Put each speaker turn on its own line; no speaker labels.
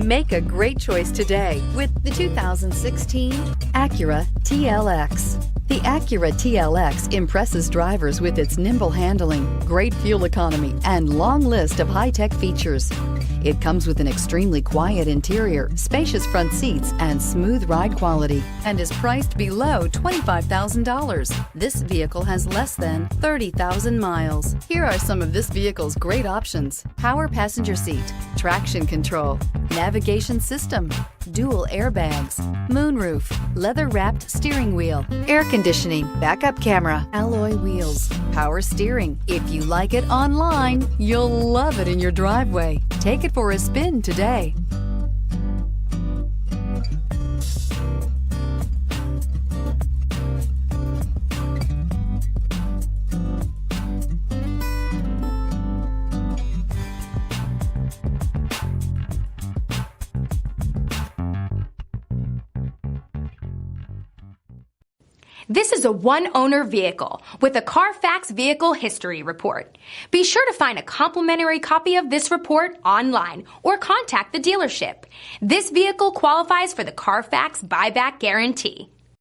Make a great choice today with the 2016 Acura TLX. The Acura TLX impresses drivers with its nimble handling, great fuel economy, and long list of high-tech features. It comes with an extremely quiet interior, spacious front seats, and smooth ride quality, and is priced below $25,000. This vehicle has less than 30,000 miles. Here are some of this vehicle's great options: power passenger seat, traction control, navigation system, dual airbags, moonroof, leather-wrapped steering wheel, air conditioning, backup camera, alloy wheels, power steering. If you like it online, you'll love it in your driveway. Take it for a spin today.
This is a one-owner vehicle with a Carfax Vehicle History Report. Be sure to find a complimentary copy of this report online or contact the dealership. This vehicle qualifies for the Carfax Buyback Guarantee.